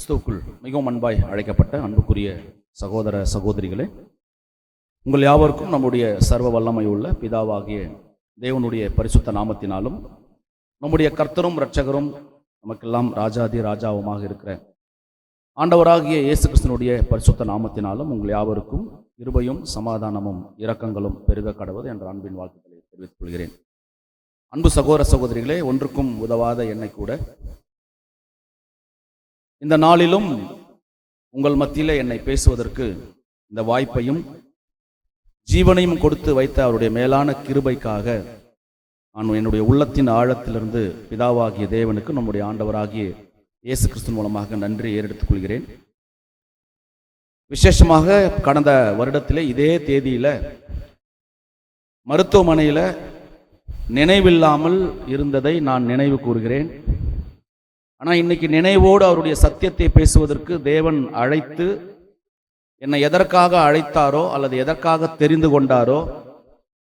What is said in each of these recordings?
கிறிஸ்துவுக்குள் மிகவும் அன்பாய் அழைக்கப்பட்ட அன்புக்குரிய சகோதர சகோதரிகளே, உங்கள் யாவருக்கும் நம்முடைய சர்வ வல்லமை உள்ள பிதாவாகிய தேவனுடைய பரிசுத்த நாமத்தினாலும் நம்முடைய கர்த்தரும் இரட்சகரும் நமக்கெல்லாம் ராஜாதி ராஜாவுமாக இருக்கிற ஆண்டவராகிய இயேசு கிறிஸ்துனுடைய பரிசுத்த நாமத்தினாலும் உங்கள் யாவருக்கும் கிருபையும் சமாதானமும் இரக்கங்களும் பெருக கடவுது என்ற அன்பின் வாழ்த்துக்களை தெரிவித்துக் கொள்கிறேன். அன்பு சகோதர சகோதரிகளே, ஒன்றுக்கும் உதவாத என்னை கூட இந்த நாளிலும் உங்கள் மத்தியிலே என்னை பேசுவதற்கு இந்த வாய்ப்பையும் ஜீவனையும் கொடுத்து வைத்த அவருடைய மேலான கிருபைக்காக நான் என்னுடைய உள்ளத்தின் ஆழத்திலிருந்து பிதாவாகிய தேவனுக்கு நம்முடைய ஆண்டவராகிய இயேசு கிறிஸ்து மூலமாக நன்றி ஏறெடுத்துக் கொள்கிறேன். விசேஷமாக கடந்த வருடத்திலே இதே தேதியில மருத்துவமனையில நினைவில்லாமல் இருந்ததை நான் நினைவு கூறுகிறேன். ஆனால் இன்னைக்கு நினைவோடு அவருடைய சத்தியத்தை பேசுவதற்கு தேவன் அழைத்து என்னை எதற்காக அழைத்தாரோ அல்லது எதற்காக தெரிந்து கொண்டாரோ,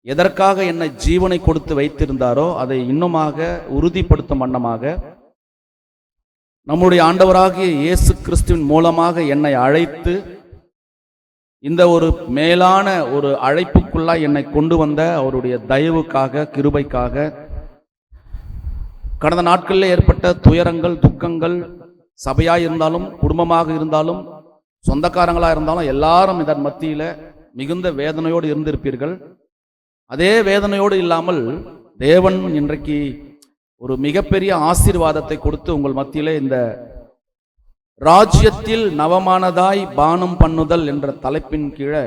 எதற்காக என்னை ஜீவனை கொடுத்து வைத்திருந்தாரோ அதை இன்னுமாக உறுதிப்படுத்தும் வண்ணமாக நம்முடைய ஆண்டவராகிய இயேசு கிறிஸ்துவின் மூலமாக என்னை அழைத்து இந்த ஒரு மேலான ஒரு அழைப்புக்குள்ளாய் என்னை கொண்டு வந்த அவருடைய தயவுக்காக, கிருபைக்காக, கடந்த நாட்களில் ஏற்பட்ட துயரங்கள், துக்கங்கள், சபையாக இருந்தாலும் குடும்பமாக இருந்தாலும் சொந்தக்காரங்களாக இருந்தாலும் எல்லாரும் இதன் மத்தியில் மிகுந்த வேதனையோடு இருந்திருப்பீர்கள். அதே வேதனையோடு இல்லாமல் தேவன் இன்றைக்கு ஒரு மிகப்பெரிய ஆசீர்வாதத்தை கொடுத்து உங்கள் மத்தியிலே இந்த ராஜ்யத்தில் நவமானதாய் பானம் பண்ணுதல் என்ற தலைப்பின் கீழே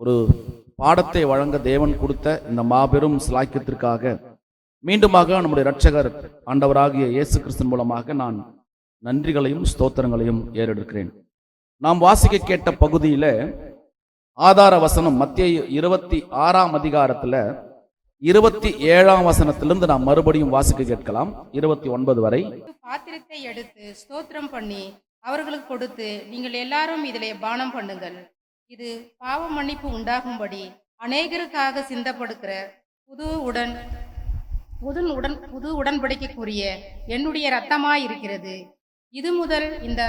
ஒரு பாடத்தை வழங்க தேவன் கொடுத்த இந்த மாபெரும் சிலாக்கியத்திற்காக மீண்டுமாக நம்முடைய இரட்சகர் ஆண்டவராகிய இயேசு கிறிஸ்து மூலமாக நான் நன்றிகளையும் ஸ்தோத்திரங்களையும் ஏறெடுக்கிறேன். நாம் வாசிக்க கேட்ட பகுதியில ஆதார வசனம் மத்தேயு 26ஆம் அதிகாரத்துல 27ஆம் வசனத்திலிருந்து நாம் மறுபடியும் வாசிக்க கேட்கலாம். 29 வரை. பாத்திரத்தை எடுத்து ஸ்தோத்திரம் பண்ணி அவர்களுக்கு கொடுத்து, நீங்கள் எல்லாரும் இதிலே பானம் பண்ணுங்கள், இது பாவ மன்னிப்பு உண்டாகும்படி அநேகருக்காக சிந்தப்படுகிற புது உடன்படிக்கைக்குரிய என்னுடைய இரத்தமாயிருக்கிறது. இது முதல் இந்த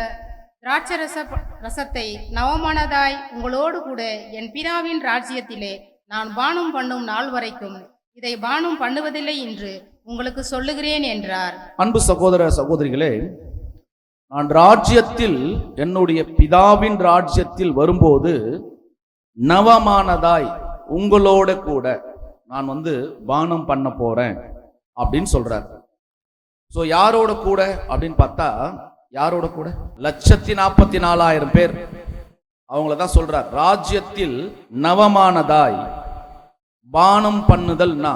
திராட்சரசத்தை நவமானதாய் உங்களோடு கூட என் பிதாவின் ராஜ்யத்திலே நான் பானம் பண்ணும் நாள் வரைக்கும் இதை பானம் பண்ணுவதில்லை என்று உங்களுக்கு சொல்லுகிறேன் என்றார். அன்பு சகோதர சகோதரிகளே, நான் ராஜ்யத்தில் என்னுடைய பிதாவின் ராஜ்யத்தில் வரும்போது நவமானதாய் உங்களோட கூட நான் பானம் பண்ண போறேன் அப்படின்னு சொல்றார். ஸோ யாரோட கூட அப்படின்னு பார்த்தா, யாரோட கூட? 1,44,000 பேர் அவங்கள தான் சொல்றார். ராஜ்யத்தில் நவமானதாய் பானம் பண்ணுதல்னா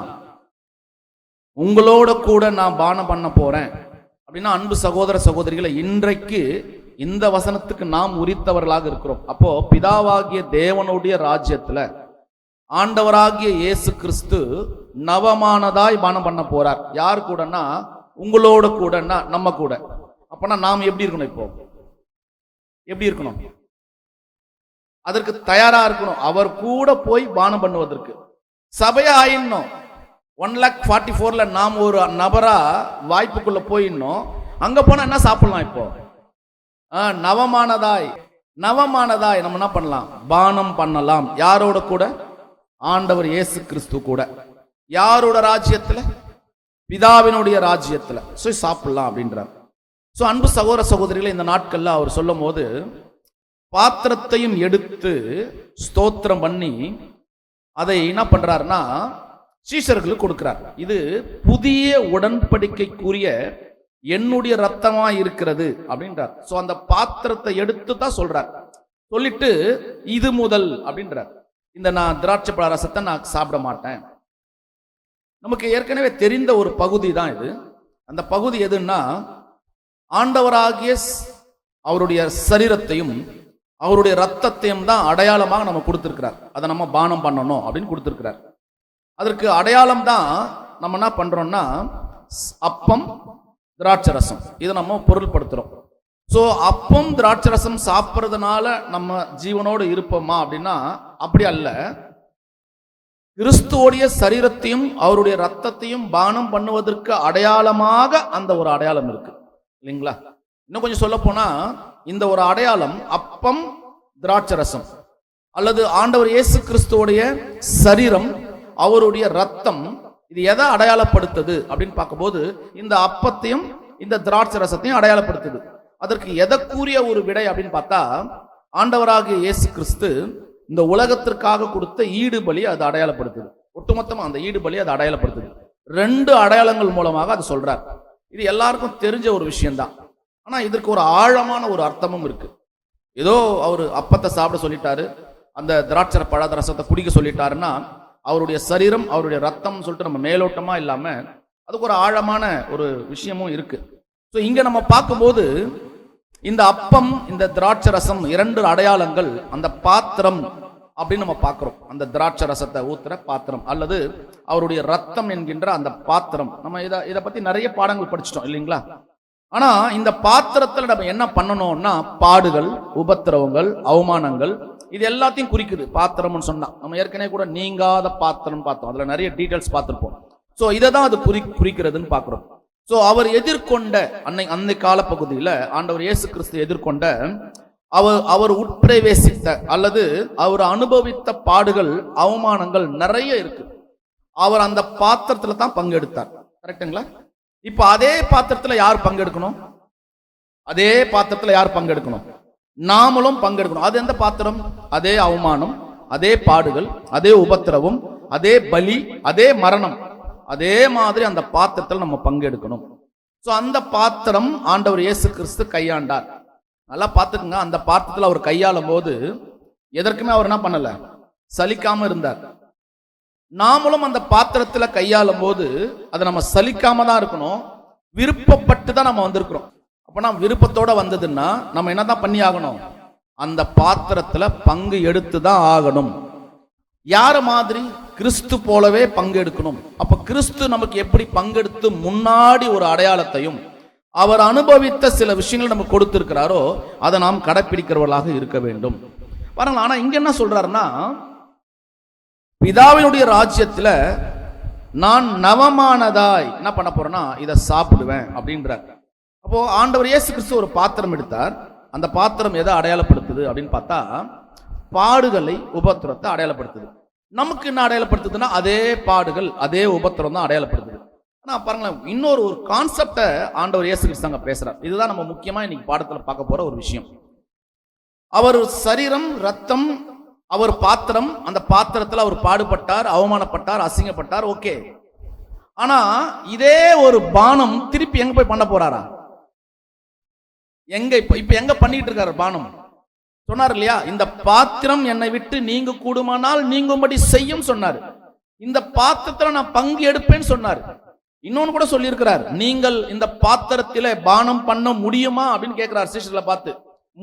உங்களோட கூட நான் பானம் பண்ண போறேன் அப்படின்னா, அன்பு சகோதர சகோதரிகளை, இன்றைக்கு இந்த வசனத்துக்கு நாம் உரித்தவர்களாக இருக்கிறோம். அப்போ பிதாவாகிய தேவனுடைய ராஜ்யத்துல ஆண்டவராகிய இயேசு கிறிஸ்து நவமானதாய் பானம் பண்ண போறார். யார் கூடன்னா உங்களோட கூடன்னா நம்ம கூட. அப்பனா நாம் எப்படி இருக்கணும்? இப்போ எப்படி இருக்கணும்? அதற்கு தயாரா இருக்கணும். அவர் கூட போய் பானம் பண்ணுவதற்கு சபையா ஆயிடணும். 1,44,000 நாம் ஒரு நபரா வாய்ப்புக்குள்ள போயிடணும். அங்க போனா என்ன சாப்பிடலாம்? இப்போ நவமானதாய் நம்ம என்ன பண்ணலாம்? பானம் பண்ணலாம். யாரோட கூட? ஆண்டவர் இயேசு கிறிஸ்து கூட. யாரோட ராஜ்யத்துல? பிதாவினுடைய ராஜ்யத்துல. சோ சாப்பிடலாம் அப்படின்றார். சோ அன்பு சகோதர சகோதரிகளை, இந்த நாட்கள்ல அவர் சொல்லும் போது பாத்திரத்தையும் எடுத்து ஸ்தோத்திரம் பண்ணி அதை என்ன பண்றாருன்னா சீஷர்களுக்கு கொடுக்கிறார். இது புதிய உடன்படிக்கைக்குரிய என்னுடைய ரத்தமா இருக்கிறது அப்படின்றார். சோ அந்த பாத்திரத்தை எடுத்து தான் சொல்றார். சொல்லிட்டு இது முதல் அப்படின்றார், இந்த நான் திராட்சை பழ ரசத்தை நான் சாப்பிட மாட்டேன். நமக்கு ஏற்கனவே தெரிந்த ஒரு பகுதி தான் இது. அந்த பகுதி எதுன்னா, ஆண்டவராகிய அவருடைய சரீரத்தையும் அவருடைய ரத்தத்தையும் தான் அடையாளமாக நம்ம கொடுத்திருக்கிறார். அதை நம்ம பானம் பண்ணணும் அப்படின்னு கொடுத்திருக்கிறார். அதற்கு அடையாளம் தான் நம்ம என்ன பண்றோம்னா அப்பம், திராட்சை ரசம், இதை நம்ம பொருள்படுத்துறோம். ஸோ அப்பம் திராட்சை ரசம் சாப்பிட்றதுனால நம்ம ஜீவனோடு இருப்போமா அப்படின்னா அப்படி அல்ல. கிறிஸ்துவோடைய சரீரத்தையும் அவருடைய ரத்தத்தையும் பானம் பண்ணுவதற்கு அடையாளமாக அந்த ஒரு அடையாளம் இருக்கு இல்லைங்களா? இன்னும் கொஞ்சம் சொல்ல போனா இந்த ஒரு அடையாளம் அப்பம் திராட்சரசம் அல்லது ஆண்டவர் இயேசு கிறிஸ்துவோடைய சரீரம் அவருடைய ரத்தம் இது எதை அடையாளப்படுத்துது அப்படின்னு பார்க்கும்போது இந்த அப்பத்தையும் இந்த திராட்சை ரசத்தையும் அடையாளப்படுத்துது. அதற்கு எதற்குரிய ஒரு விடை அப்படின்னு பார்த்தா ஆண்டவராகிய இயேசு கிறிஸ்து இந்த உலகத்திற்காக கொடுத்த ஈடுபலி அது அடையாளப்படுத்துது. ஒட்டுமொத்தமா அந்த ஈடுபலி அது அடையாளப்படுத்துது. 2 அடையாளங்கள் மூலமாக அது சொல்றார். இது எல்லாருக்கும் தெரிஞ்ச ஒரு விஷயம்தான். ஆனா இதற்கு ஒரு ஆழமான ஒரு அர்த்தமும் இருக்கு. ஏதோ அவர் அப்பத்தை சாப்பிட சொல்லிட்டாரு, அந்த திராட்சை பழ ரசத்தை குடிக்க சொல்லிட்டாருன்னா அவருடைய சரீரம் அவருடைய ரத்தம் சொல்லிட்டு நம்ம மேலோட்டமா இல்லாம அதுக்கு ஒரு ஆழமான ஒரு விஷயமும் இருக்கு. ஸோ இங்க நம்ம பார்க்கும்போது இந்த அப்பம் இந்த திராட்சை ரசம் 2 அடையாளங்கள் அந்த பாத்திரம் அப்படின்னு நம்ம பார்க்கிறோம். அந்த திராட்சை ரசத்தை ஊத்துற பாத்திரம் அல்லது அவருடைய ரத்தம் என்கின்ற அந்த பாத்திரம். நம்ம இதை பத்தி நிறைய பாடங்கள் படிச்சிட்டோம் இல்லைங்களா? ஆனா இந்த பாத்திரத்துல நம்ம என்ன பண்ணணும்னா பாடுகள், உபத்திரவங்கள், அவமானங்கள் இது எல்லாத்தையும் குறிக்குது பாத்திரம்னு சொன்னா. நம்ம ஏற்கனவே கூட நீங்காத பாத்திரம் பார்த்தோம், அதுல நிறைய டீடைல்ஸ் பார்த்திருப்போம். ஸோ இதை தான் அது குறிக்கிறதுன்னு பார்க்கிறோம். ஸோ அவர் எதிர்கொண்ட அன்னை காலப்பகுதியில் ஆண்டவர் இயேசு கிறிஸ்து எதிர்கொண்ட அவர் உட்பிரவேசித்த அல்லது அவர் அனுபவித்த பாடுகள், அவமானங்கள் நிறைய இருக்கு. அவர் அந்த பாத்திரத்துல தான் பங்கெடுத்தார். கரெக்டுங்களா? இப்ப அதே பாத்திரத்துல யார் பங்கெடுக்கணும்? அதே பாத்திரத்துல யார் பங்கெடுக்கணும்? நாமளும் பங்கெடுக்கணும். அது எந்த பாத்திரம்? அதே அவமானம், அதே பாடுகள், அதே உபத்திரவம், அதே பலி, அதே மரணம், அதே மாதிரி அந்த பாத்திரத்தில் நம்ம பங்கெடுக்கணும். ஸோ அந்த பாத்திரம் ஆண்டவர் இயேசு கிறிஸ்து கையாண்டார். நல்லா பார்த்துக்குங்க, அந்த பாத்திரத்தில் அவர் கையாளும் போது எதற்குமே அவர் என்ன பண்ணல, சலிக்காம இருந்தார். நாமளும் அந்த பாத்திரத்தில் கையாளும் போது அதை நம்ம சலிக்காம தான் இருக்கணும். விருப்பப்பட்டு தான் நம்ம வந்திருக்கிறோம். அப்போ நம்ம விருப்பத்தோட வந்ததுன்னா நம்ம என்னதான் பண்ணி ஆகணும்? அந்த பாத்திரத்துல பங்கு எடுத்து தான் ஆகணும். யார மாதிரி? கிறிஸ்து போலவே பங்கெடுக்கணும். அப்ப கிறிஸ்து நமக்கு எப்படி பங்கெடுத்து முன்னாடி ஒரு அடையாளத்தையும் அவர் அனுபவித்த சில விஷயங்கள் நமக்கு கொடுத்திருக்கிறாரோ அதை நாம் கடைப்பிடிக்கிறவர்களாக இருக்க வேண்டும். பாருங்க, ஆனா இங்க என்ன சொல்றாருன்னா, பிதாவினுடைய ராஜ்யத்துல நான் நவமானதாய் என்ன பண்ண போறேன்னா இதை சாப்பிடுவேன் அப்படின்றார். அப்போ ஆண்டவர் இயேசு கிறிஸ்து ஒரு பாத்திரம் எடுத்தார். அந்த பாத்திரம் எதை அடையாளப்படுத்துது அப்படின்னு பார்த்தா பாடுகளை, உபத்திரத்தை அடையாளப்படுத்துது. நமக்கு என்ன அடையாளப்படுத்துதுன்னா அதே பாடுகள், அதே உபத்திரம் தான் அடையாளப்படுத்துது. ஆனா பாருங்களேன், இன்னொரு ஒரு கான்செப்டை ஆண்டவர் இயேசு கிறிஸ்து அங்க பேசுறார். இதுதான் நம்ம முக்கியமா இன்னைக்கு பாடத்துல பார்க்க போற ஒரு விஷயம். அவர் சரீரம், ரத்தம், அவர் பாத்திரம், அந்த பாத்திரத்துல அவர் பாடுபட்டார், அவமானப்பட்டார், அசிங்கப்பட்டார். ஓகே, ஆனா இதே ஒரு பானம் திருப்பி எங்க போய் பண்ண போறாரா? எங்க இப்ப எங்க பண்ணிட்டு இருக்காரு பானம்? சொன்னார் இல்லையா, இந்த பாத்திரம் என்னை விட்டு நீங்க கூடுமானால் நீங்கும்படி செய்யும் சொன்னார். இந்த பாத்திரத்துல நான் பங்கு எடுப்பேன்னு சொன்னார். இன்னொன்னு கூட சொல்லி இருக்கிறார், நீங்கள் இந்த பாத்திரத்தில பானம் பண்ண முடியுமா அப்படின்னு கேட்கிறார் சீஷர்களை பார்த்து.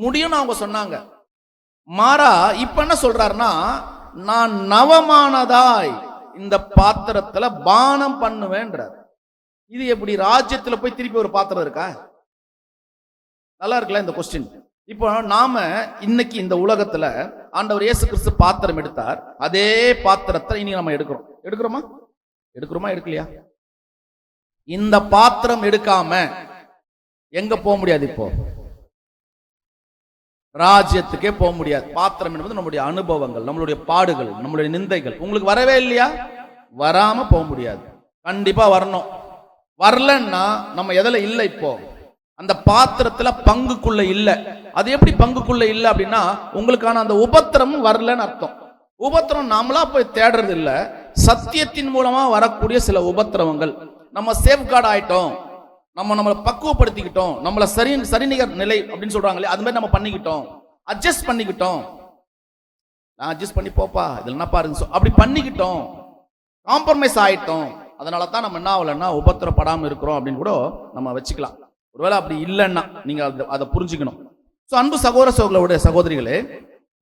முடியும்னு அவங்க சொன்னாங்க. மாறா இப்ப என்ன சொல்றாருன்னா, நான் நவமானதாய் இந்த பாத்திரத்துல பானம் பண்ணுவேன்றார். இது எப்படி ராஜ்யத்துல போய் திருப்பி ஒரு பாத்திரம் இருக்கா? நல்லா இருக்குல்ல இந்த கொஸ்டின். இப்போ நாம இன்னைக்கு இந்த உலகத்துல ஆண்டவர் இயேசு கிறிஸ்து பாத்திரம் எடுத்தார். அதே பாத்திரத்தை இனி நம்ம எடுக்கிறோமா? எடுக்கலையா? இந்த பாத்திரம் எடுக்காம எங்க போக முடியாது? இப்போ ராஜ்யத்துக்கே போக முடியாது. பாத்திரம் என்பது நம்முடைய அனுபவங்கள், நம்மளுடைய பாடுகள், நம்மளுடைய நிந்தைகள். உங்களுக்கு வரவே இல்லையா? வராம போக முடியாது. கண்டிப்பா வரணும். வரலன்னா நம்ம எதுல இல்லை? இப்போ அந்த பாத்திரத்துல பங்குக்குள்ள இல்ல. அது எப்படி பங்குக்குள்ள இல்ல அப்படின்னா, உங்களுக்கான அந்த உபத்திரமும் வரலன்னு அர்த்தம். உபத்திரம் நாமளா போய் தேடுறது இல்ல, சத்தியத்தின் மூலமா வரக்கூடிய சில உபத்திரவங்கள். நம்ம சேஃப்கார்டு ஆயிட்டோம், நம்மளை பக்குவப்படுத்திக்கிட்டோம், நம்மளை சரிநிகர் நிலை அப்படின்னு சொல்றாங்களே, அது மாதிரி நம்ம பண்ணிக்கிட்டோம், அட்ஜஸ்ட் பண்ணிக்கிட்டோம். நான் அட்ஜஸ்ட் பண்ணி போப்பா இதுல பாருங்க அப்படி பண்ணிக்கிட்டோம், காம்ப்ரமைஸ் ஆயிட்டோம். அதனால தான் நம்ம என்ன ஆகலன்னா உபத்திரப்படாம இருக்கிறோம் அப்படின்னு கூட நம்ம வச்சுக்கலாம். ஒருவேளை அப்படி இல்லைன்னா நீங்க அதை புரிஞ்சுக்கணும். ஸோ அன்பு சகோதர சகோதரிகளே,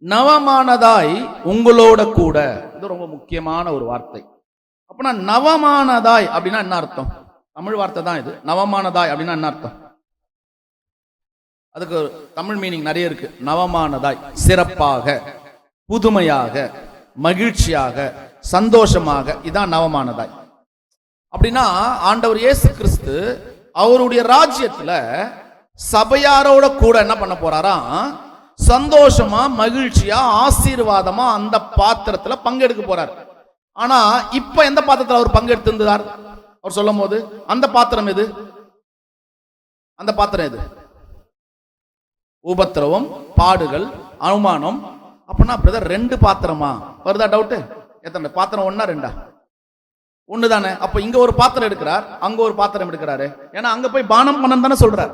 நவமானதாய் உங்களோட கூட, இது ரொம்ப முக்கியமான ஒரு வார்த்தை. அப்படின்னா நவமானதாய் அப்படின்னா என்ன அர்த்தம்? தமிழ் வார்த்தை தான் இது. நவமானதாய் அப்படின்னா என்ன அர்த்தம்? அதுக்கு தமிழ் மீனிங் நிறைய இருக்கு. நவமானதாய் சிறப்பாக, புதுமையாக, மகிழ்ச்சியாக, சந்தோஷமாக, இதான் நவமானதாய். அப்படின்னா ஆண்டவர் இயேசு கிறிஸ்து அவருடைய ராஜ்யத்துல சபையாரோட கூட என்ன பண்ண போறாரா, சந்தோஷமா மகிழ்ச்சியா ஆசீர்வாதமா அந்த பாத்திரத்துல பங்கெடுக்க போறார். ஆனா இப்ப எந்த பாத்திரத்துல அவர் பங்கெடுத்திருந்தார் அவர் சொல்லும் போது, அந்த பாத்திரம் எது? அந்த பாத்திரம் எது? உபத்திரவம், பாடுகள், அவமானம். அப்படின்னா பிரதர் ரெண்டு பாத்திரமா வருதா டவுட்? எத்தனை பாத்திரம்? ஒன்னா ரெண்டா? ஒண்ணுதானே. அப்ப இங்க ஒரு பாத்திரம் எடுக்கிறார், அங்க ஒரு பாத்திரம் எடுக்கிறாரு. ஏன்னா அங்க போய் பானம் பண்ண தானே சொல்றார்.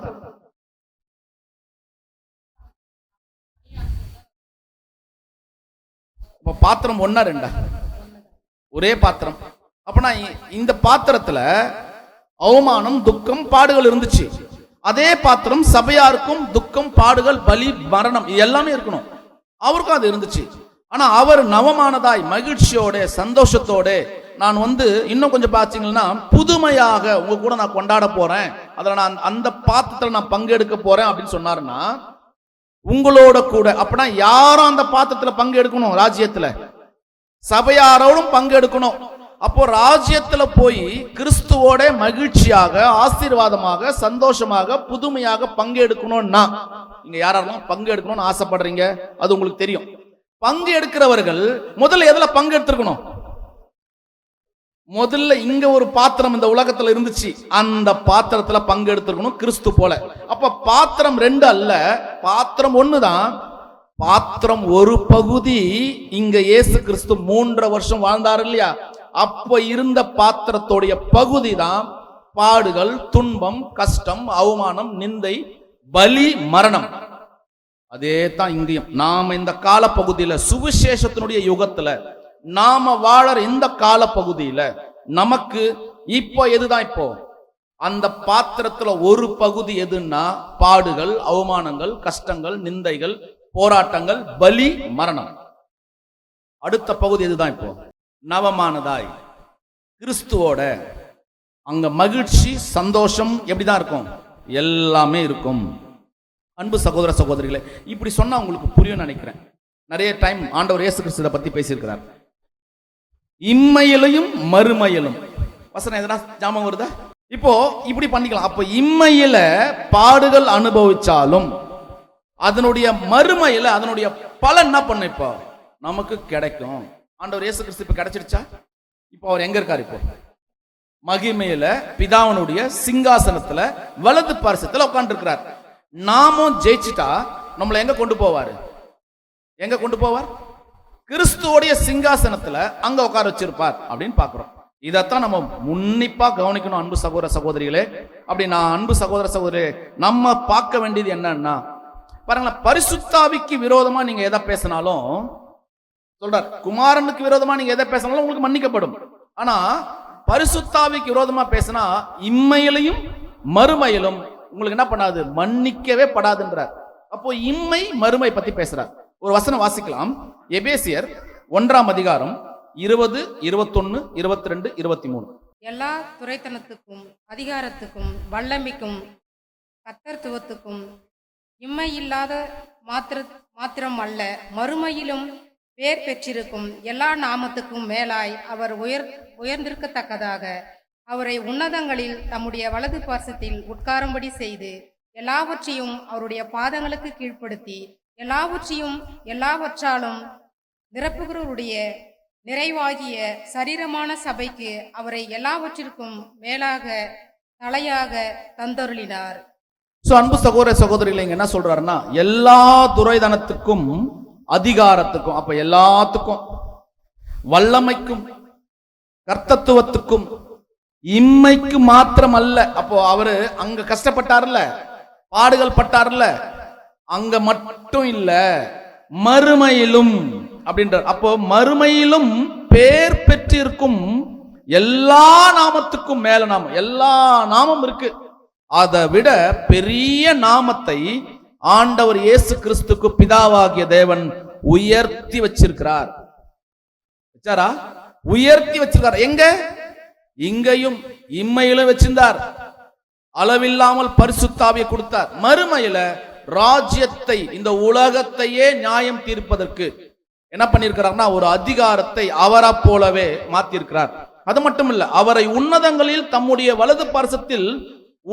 பாத்திரம் ஒன்னா ரெண்டா? ஒரே பாத்திரம். அப்பனா இந்த பாத்திரத்துல அவமானம், துக்கம், பாடுகள் இருந்துச்சு. அதே பாத்திரம் சபையாருக்கும் துக்கம், பாடுகள், பலி, மரணம் எல்லாமே இருக்கணும். அவருக்கும் அது இருந்துச்சு. ஆனா அவர் நவமானதாய் மகிழ்ச்சியோட சந்தோஷத்தோட, நான் இன்னும் கொஞ்சம் பார்த்தீங்கன்னா புதுமையாக உங்க கூட நான் கொண்டாட போறேன், அதுல நான் அந்த பாத்திரத்துல நான் பங்கெடுக்க போறேன் அப்படின்னு சொன்னாருன்னா உங்களோட கூட. அப்படின்னா யாரும் அந்த பாத்திரத்துல பங்கு எடுக்கணும், ராஜ்யத்துல சபையாரோடும் பங்கு எடுக்கணும். அப்போ ராஜ்யத்துல போய் கிறிஸ்துவோட மகிழ்ச்சியாக ஆசீர்வாதமாக சந்தோஷமாக புதுமையாக பங்கு எடுக்கணும்னா நீங்க யாரெல்லாம் பங்கு எடுக்கணும்னு ஆசைப்படுறீங்க அது உங்களுக்கு தெரியும். பங்கு எடுக்கிறவர்கள் முதல்ல எதுல பங்கு எடுத்துக்கணும்? முதல்ல இங்க ஒரு பாத்திரம் இந்த உலகத்துல இருந்துச்சு, அந்த பாத்திரத்துல பங்கு எடுத்துக்கணும் கிறிஸ்து போல. அப்ப பாத்திரம் ரெண்டு அல்ல, பாத்திரம் ஒண்ணுதான். பாத்திரம் ஒரு பகுதி இங்க இயேசு கிறிஸ்து 3.5 வருஷம் வாழ்ந்தார் இல்லையா, அப்ப இருந்த பாத்திரத்தோடைய பகுதி தான் பாடுகள், துன்பம், கஷ்டம், அவமானம், நிந்தை, பலி, மரணம். அதே தான் இங்கேயும் நாம இந்த கால பகுதியில சுவிசேஷத்தினுடைய யுகத்துல நாம வாழற இந்த கால பகுதியில நமக்கு இப்போ எதுதான்? இப்போ அந்த பாத்திரத்துல ஒரு பகுதி எதுன்னா பாடுகள், அவமானங்கள், கஷ்டங்கள், நிந்தைகள், போராட்டங்கள், பலி, மரணம். அடுத்த பகுதி எதுதான்? இப்போ நவமானதாய் கிறிஸ்துவோட அங்க மகிழ்ச்சி, சந்தோஷம் எப்படிதான் இருக்கும்? எல்லாமே இருக்கும். அன்பு சகோதர சகோதரிகளே, இப்படி சொன்னா உங்களுக்கு புரியும் நினைக்கிறேன். நிறைய டைம் ஆண்டவர் இயேசு கிறிஸ்து இதை பத்தி பேசியிருக்கிறார். இம்மையிலையும் மறுமையிலும் வசனம் எதனா ஞாபகம் வருதா? இப்போ இப்படி பண்ணிக்கலாம். அப்ப இம்மையில பாடுகள் அனுபவிச்சாலும் அதனுடைய மறுமையில அதனுடைய பலன் என்ன பண்ண இப்போ நமக்கு கிடைக்கும். ஆண்டவர் இயேசு கிறிஸ்து இப்ப கிடைச்சிருச்சா? இப்போ அவர் எங்க இருக்காரு? இப்போ மகிமையில பிதாவினுடைய சிங்காசனத்துல வலது பார்சத்துல உட்கார்ந்து இருக்கிறார். நாமும் ஜெயிச்சுட்டா நம்மளை எங்க கொண்டு போவாரு? எங்க கொண்டு போவார்? கிறிஸ்துவோடைய சிங்காசனத்துல அங்க உட்கார வச்சிருப்பார் அப்படின்னு பாக்குறோம். இதைத்தான் நம்ம உன்னிப்பா கவனிக்கணும் அன்பு சகோதர சகோதரிகளே. அப்படி நான் அன்பு சகோதர சகோதரிகளே நம்ம பார்க்க வேண்டியது என்னன்னா, பாருங்களேன், பரிசுத்தாவிக்கு விரோதமா நீங்க எதை பேசினாலும் சொல்றார், குமாரனுக்கு விரோதமா நீங்க எதை பேசினாலும் உங்களுக்கு மன்னிக்கப்படும். ஆனா பரிசுத்தாவிக்கு விரோதமா பேசினா இம்மையிலையும் மறுமையிலும் உங்களுக்கு என்ன பண்ணாது? மன்னிக்கவே படாதுன்றார். அப்போ இம்மை மறுமை பத்தி பேசுறார். ஒரு வசனம் வாசிக்கலாம். எபேசியர் 1ஆம் அதிகாரம் 20, 21, 22, 23. எல்லா துரைத்தனத்துக்கும் அதிகாரத்துக்கும் வல்லமைக்கும் கர்த்தத்துவத்துக்கும் இம்மையில்லாத மாத்திரம் அல்ல, மறுமையிலும் பேர் பெற்றிருக்கும் எல்லா நாமத்துக்கும் மேலாய் அவர் உயர்ந்திருக்கத்தக்கதாக அவரை உன்னதங்களில் தம்முடைய வலது பார்சத்தில் உட்காரும்படி செய்து எல்லாவற்றையும் அவருடைய பாதங்களுக்கு கீழ்ப்படுத்தி எல்லாவற்றாலும் நிரப்புகிறவருடைய நிறைவாகிய சரீரமான சபைக்கு அவரை எல்லாவற்றிற்கும் மேலாக தலையாக தந்தருளினார். அன்பு சகோதர சகோதரிகளை என்ன சொல்றாருன்னா, எல்லா துரைதனத்துக்கும் அதிகாரத்துக்கும், அப்ப எல்லாத்துக்கும், வல்லமைக்கும் கர்த்தத்துவத்துக்கும் இம்மைக்கு மாத்திரம் அல்ல. அப்போ அவரு அங்க கஷ்டப்பட்டார்ல, பாடுகள் பட்டார்ல, அங்க மட்டும் இல்ல மறுமையிலும் அப்படின்றார். அப்போ மறுமையிலும் பேர் பெற்றிருக்கும் எல்லா நாமத்துக்கும் மேல நாமம், எல்லா நாமம் இருக்கு. அதை விட பெரிய நாமத்தை ஆண்டவர் இயேசு கிறிஸ்துக்கு பிதாவாகிய தேவன் உயர்த்தி வச்சிருக்கிறார். உயர்த்தி வச்சிருக்கார். எங்க? இங்கேயும் இம்மையிலும் வச்சிருந்தார். அளவில்லாமல் பரிசுத்தாவியை கொடுத்தார். மறுமையில ராஜ்யத்தை, இந்த உலகத்தையே நியாயம் தீர்ப்பதற்கு என்ன பண்ணிருக்கிறார்னா ஒரு அதிகாரத்தை அவரை போலவே மாத்திருக்கிறார். அது மட்டும் இல்ல, அவரை உன்னதங்களில் தம்முடைய வலது பார்சத்தில்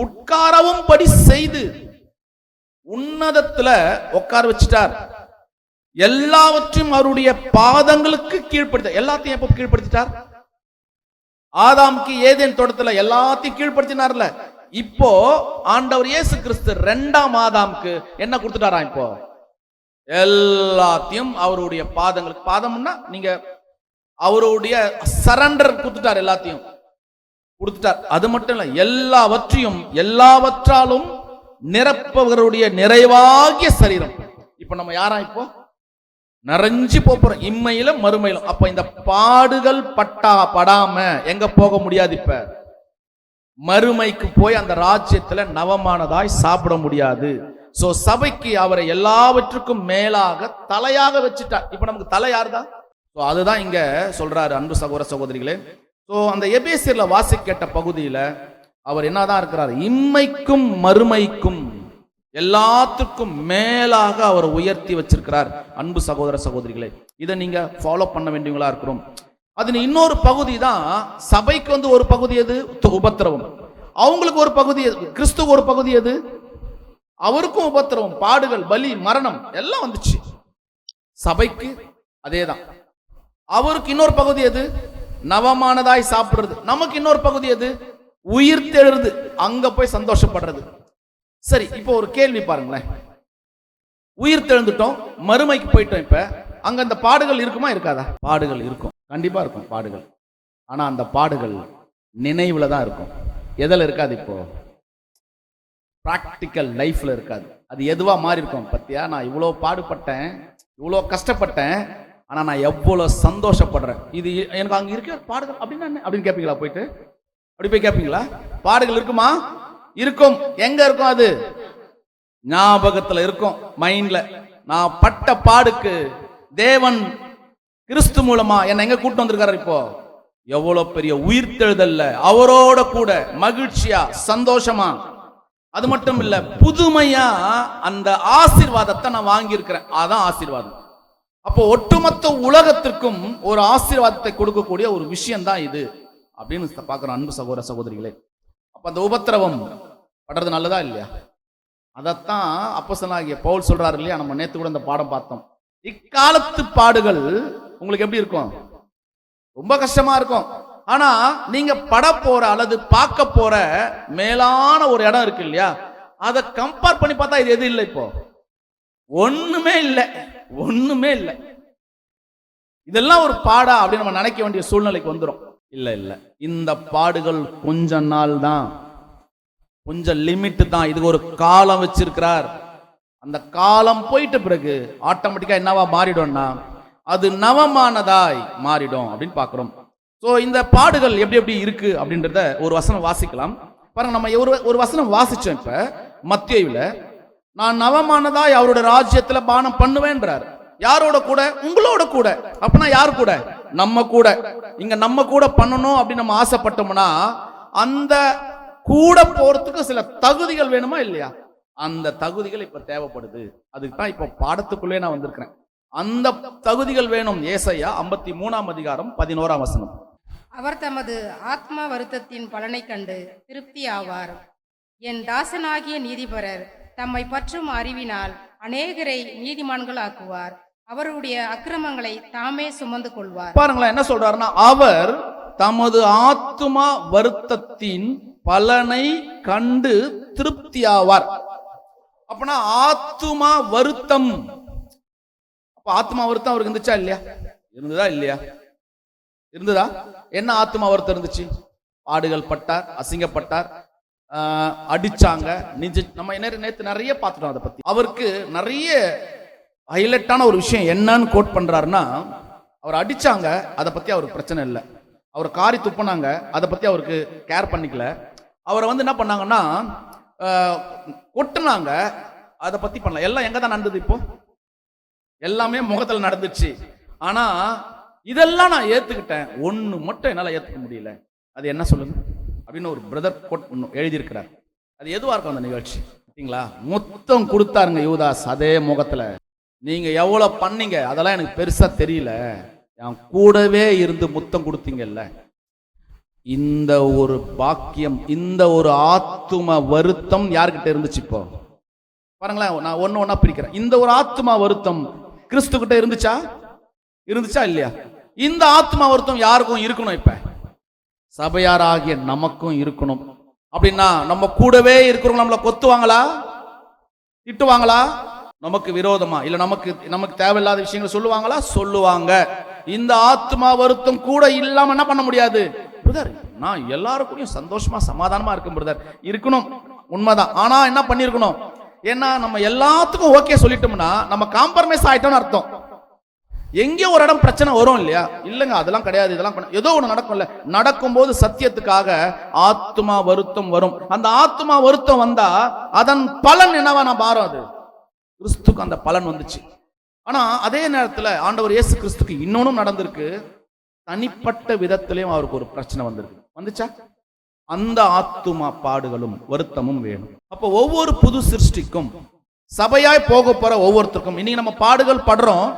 உட்காரவும் படி செய்து உன்னதத்துல உட்கார வச்சுட்டார். எல்லாவற்றையும் அவருடைய பாதங்களுக்கு கீழ்ப்படுத்த. எல்லாத்தையும் எப்ப கீழ்ப்படுத்திட்டார்? ஆதாமுக்கு ஏதேன் தோட்டத்துல எல்லாத்தையும் கீழ்ப்படுத்தினார்ல. இப்போ ஆண்டவர் இயேசு கிறிஸ்து 2ஆம் ஆதாமுக்கு என்ன கொடுத்துட்டாரா? இப்போ எல்லாத்தையும் அவருடைய பாதங்களுக்கு, பாதம்னா நீங்க அவருடைய சரண்டர் கொடுத்துட்டார், எல்லாத்தையும் கொடுத்துட்டார். அது மட்டும் இல்ல, எல்லாவற்றையும் எல்லாவற்றாலும் நிரப்பவருடைய நிறைவாகிய சரீரம். இப்ப நம்ம யாரா? இப்போ நிறைஞ்சு போறோம், இம்மையிலும் மறுமையிலும். அப்ப இந்த பாடுகள் படாம எங்க போக முடியாது? இப்ப மறுமைக்கு போய் அந்த ராஜ்யத்துல நவமானதாய் சாப்பிட முடியாது. சோ சபைக்கு அவரை எல்லாவற்றுக்கும் மேலாக தலையாக வச்சுட்டார். இப்ப நமக்கு தலை யாருதான்? அதுதான் இங்க சொல்றாரு அன்பு சகோதர சகோதரிகளே. சோ அந்த எபேசியர்ல வாசி கேட்ட பகுதியில அவர் என்னதான் இருக்கிறார்? இம்மைக்கும் மறுமைக்கும் எல்லாத்துக்கும் மேலாக அவர் உயர்த்தி வச்சிருக்கிறார். அன்பு சகோதர சகோதரிகளே, இதை நீங்க ஃபாலோ பண்ண வேண்டியவங்களா இருக்கிறோம். அது இன்னொரு பகுதி தான். சபைக்கு வந்து ஒரு பகுதி எது? உபத்திரவம். அவங்களுக்கு ஒரு பகுதி எது? கிறிஸ்துவ ஒரு பகுதி எது? அவருக்கும் உபத்திரவம், பாடுகள், பலி, மரணம் எல்லாம் வந்துச்சு. சபைக்கு அதேதான். அவருக்கு இன்னொரு பகுதி எது? நவமானதாய் சாப்பிடுறது. நமக்கு இன்னொரு பகுதி எது? உயிர் தெழுறது, அங்க போய் சந்தோஷப்படுறது. சரி, இப்போ ஒரு கேள்வி பாருங்களேன். உயிர் தெழுந்துட்டோம், மறுமைக்கு போயிட்டோம். இப்ப அங்க அந்த பாடுகள் இருக்குமா இருக்காதா? பாடுகள் இருக்கும், கண்டிப்பா இருக்கும் பாடுகள். ஆனா அந்த பாடுகள் நினைவுல தான் இருக்கும். எதில் இருக்காது? இப்போ பிராக்டிக்கல் லைஃப்ல இருக்காது. அது எதுவா மாறி இருக்கும்? பத்தியா, நான் இவ்வளவு பாடுபட்டேன், இவ்வளவு கஷ்டப்பட்டேன், ஆனா நான் எவ்வளவு சந்தோஷப்படுறேன். இது எனக்கு அங்க இருக்க பாடுகள் அப்படின்னா என்ன அப்படின்னு கேட்பீங்களா? போயிட்டு அப்படி போய் கேட்பீங்களா? பாடுகள் இருக்குமா? இருக்கும். எங்க இருக்கும்? அது ஞாபகத்துல இருக்கும், மைண்ட்ல. நான் பட்ட பாடுக்கு தேவன் கிறிஸ்து மூலமா என்ன எங்க கூட்டு வந்திருக்காரு? இப்போ எவ்வளவு பெரிய உயிர்த்தெழுதல்ல அவரோட கூட மகிழ்ச்சியா சந்தோஷமா. அது மட்டும் இல்ல, புதுமையா அந்த ஆசீர்வாதத்தை நான் வாங்கி இருக்கிறேன். அதான் ஆசீர்வாதம். அப்போ ஒட்டுமொத்த உலகத்திற்கும் ஒரு ஆசீர்வாதத்தை கொடுக்கக்கூடிய ஒரு விஷயம் தான் இது அப்படின்னு பார்க்கிறோம் அன்பு சகோதர சகோதரிகளே. அப்ப அந்த உபத்திரவம் படுறது நல்லதா இல்லையா? அதத்தான் அப்போஸ்தலனாகிய பவுல் சொல்றாரு இல்லையா? நம்ம நேத்து கூட அந்த பாடம் பார்த்தோம். இக்காலத்து பாடுகள் உங்களுக்கு எப்படி இருக்கும்? ரொம்ப கஷ்டமா இருக்கும். ஆனா நீங்க பட போற அல்லது பார்க்க போற மேலான ஒரு இடம் இருக்கு இல்லையா? அதை கம்பேர் பண்ணி பார்த்தா இது எது இல்லை? இப்போ ஒண்ணுமே இல்லை, ஒண்ணுமே இல்லை. இதெல்லாம் ஒரு பாடா அப்படின்னு நம்ம நினைக்க வேண்டிய சூழ்நிலைக்கு வந்துடும். இல்ல இல்ல, இந்த பாடுகள் கொஞ்ச நாள் தான், கொஞ்சம் லிமிட் தான். இதுக்கு ஒரு காலம் வச்சிருக்கிறார். அந்த காலம் போயிட்ட பிறகு ஆட்டோமேட்டிக்கா என்னவா மாறிடும்னா அது நவமானதாய் மாறிடும் அப்படின்னு பாக்குறோம். சோ இந்த பாடுகள் எப்படி எப்படி இருக்கு அப்படின்றத ஒரு வசனம் வாசிக்கலாம் பாருங்க. நம்ம ஒரு வசனம் வாசிச்சோம் இப்ப மத்தேயுல. நான் நவமானதாய் அவருடைய ராஜ்யத்துல பானம் பண்ணுவேன்றார். யாரோட கூட? உங்களோட கூட. அப்படின்னா யார் கூட? நம்ம கூட. இங்க நம்ம கூட பண்ணணும் அப்படின்னு நம்ம ஆசைப்பட்டோம்னா அந்த கூட போறதுக்கு சில தகுதிகள் வேணுமா இல்லையா? அந்த தகுதிகள் இப்ப தேவைப்படுது. அதுக்கு தான் இப்ப பாடத்துக்குள்ளே நான் வந்திருக்கிறேன். அந்த தகுதிகள் வேணும். ஏசாயா 53ஆம் அதிகாரம் 11ஆம் வசனம். அவர் தமது ஆத்மா வருத்தத்தின் பலனை கண்டு திருப்தி ஆவார். என் தாசனாகிய நீதிபரர் தம்மை பற்றும் அறிவினால் அநேகரை நீதிமான்கள் ஆக்குவார். அவருடைய அக்கிரமங்களை தாமே சுமந்து கொள்வார். பாருங்களேன் என்ன சொல்றாருன்னா, அவர் தமது ஆத்மா வருத்தத்தின் பலனை கண்டு திருப்தி ஆவார். அப்பனா ஆத்மா வருத்தம். அப்ப ஆத்மா வருத்தம் அவருக்கு இருந்துச்சா இல்லையா? இருந்ததா இல்லையா? இருந்ததா? என்ன ஆத்மா வருத்தம் இருந்துச்சு? பாடுகள் பட்டார், அசிங்கப்பட்டார், அடிச்சாங்க, நம்ம நேத்து நிறைய பார்த்துட்டோம் அதை பத்தி. அவருக்கு நிறைய ஹைலைட்டான ஒரு விஷயம் என்னன்னு கோட் பண்றாருன்னா, அவர் அடிச்சாங்க, அதை பத்தி அவருக்கு பிரச்சனை இல்லை. அவர் காரி துப்புனாங்க, அதை பத்தி அவருக்கு கேர் பண்ணிக்கல. அவரை வந்து என்ன பண்ணாங்கன்னா கொட்டுனாங்க, அதை பத்தி பண்ணல. எல்லாம் எங்க தான் நடந்தது? இப்போ எல்லாமே முகத்துல நடந்துச்சு. ஆனா இதெல்லாம் நான் ஏத்துக்கிட்டேன், ஒண்ணு மட்டும் என்னால ஏத்துக்க முடியல. அது என்ன சொல்லுங்க அப்படின்னு ஒரு பிரதர் கோட் எழுதியிருக்கிறார். அது எதுவா இருக்கும் அந்த நிகழ்ச்சி? பார்த்தீங்களா? மொத்தம் கொடுத்தாருங்க யூதாஸ் அதே முகத்துல. நீங்க எவ்வளவு பண்ணீங்க அதெல்லாம் எனக்கு பெருசா தெரியல, என் கூடவே இருந்து முத்தம் கொடுத்தீங்கல்ல. இந்த ஒரு பாக்கியம், இந்த ஒரு ஆத்தும வருத்தம் யார்கிட்ட இருந்துச்சு? இப்போ பாருங்களேன், நான் ஒண்ணா பிரிக்கிறேன். இந்த ஒரு ஆத்மா வருத்தம் கிறிஸ்து கிட்ட இருந்துச்சா இல்லையா? இந்த ஆத்மா வருத்தம் யாருக்கும் இருக்கணும்? இப்ப சபையாராகிய நமக்கும் இருக்கணும். அப்படின்னா நம்ம கூடவே இருக்கிறவங்க நம்மளை கொத்துவாங்களா, திட்டுவாங்களா, நமக்கு விரோதமா, இல்ல நமக்கு தேவையில்லாத விஷயங்களை சொல்லுவாங்களா? சொல்லுவாங்க. இந்த ஆத்மா வருத்தம் கூட இல்லாம என்ன பண்ண முடியாது? பிரதர், நான் எல்லாருக்கும் சந்தோஷமா சமாதானமா இருக்கும் பிரதர், இருக்கணும், உண்மைதான். ஆனா என்ன பண்ணிருக்கணும்? ஏன்னா நம்ம எல்லாத்துக்கும் ஓகே சொல்லிட்டோம்னா நம்ம காம்ப்ரமைஸ் ஆயிட்டோம்னு அர்த்தம். எங்கேயோ ஒரு இடம் பிரச்சனை வரும் இல்லையா? இல்லங்க அதெல்லாம் கிடையாது, இதெல்லாம் ஏதோ ஒண்ணு நடக்கும்ல. நடக்கும்போது சத்தியத்துக்காக ஆத்மா வருத்தம் வரும். அந்த ஆத்மா வருத்தம் வந்தா அதன் பலன் என்னவா நான் பாரும்? அது கிறிஸ்துக்கு அந்த பலன் வந்துச்சு. ஆனா அதே நேரத்துல ஆண்டவர் இயேசு கிறிஸ்துக்கு இன்னொன்னும் நடந்திருக்கு. தனிப்பட்ட விதத்திலையும் அவருக்கு ஒரு பிரச்சனை வந்திருக்கு. வந்துச்சா? அந்த ஆத்துமா பாடுகளும் வருத்தமும் வேணும். அப்ப ஒவ்வொரு புது சிருஷ்டிக்கும், சபையாய் போக போற ஒவ்வொருத்தருக்கும் இன்னைக்கு நம்ம பாடுகள் படுறோம்.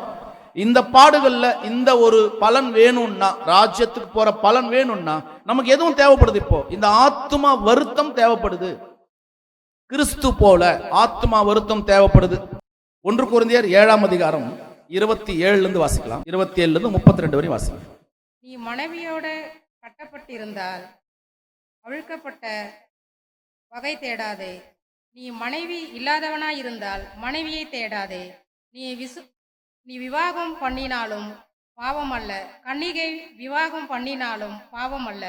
இந்த பாடுகள்ல இந்த ஒரு பலன் வேணும்னா, ராஜ்யத்துக்கு போற பலன் வேணும்னா நமக்கு எதுவும் தேவைப்படுது? இப்போ இந்த ஆத்துமா வருத்தம் தேவைப்படுது. கிறிஸ்து போல ஆத்துமா வருத்தம் தேவைப்படுது. 1 கொரிந்தியர் 7ஆம் அதிகாரம் 27 வாசிக்கலாம். 27 32 வரை வாசிக்கலாம். நீ மனைவியோட கட்டப்பட்டிருந்தால் அவிழ்க்கப்பட்ட வகை தேடாதே. நீ மனைவி இல்லாதவனாயிருந்தால் மனைவியை தேடாதே. நீ விவாகம் பண்ணினாலும் பாவம் அல்ல, கன்னிகை விவாகம் பண்ணினாலும் பாவம் அல்ல.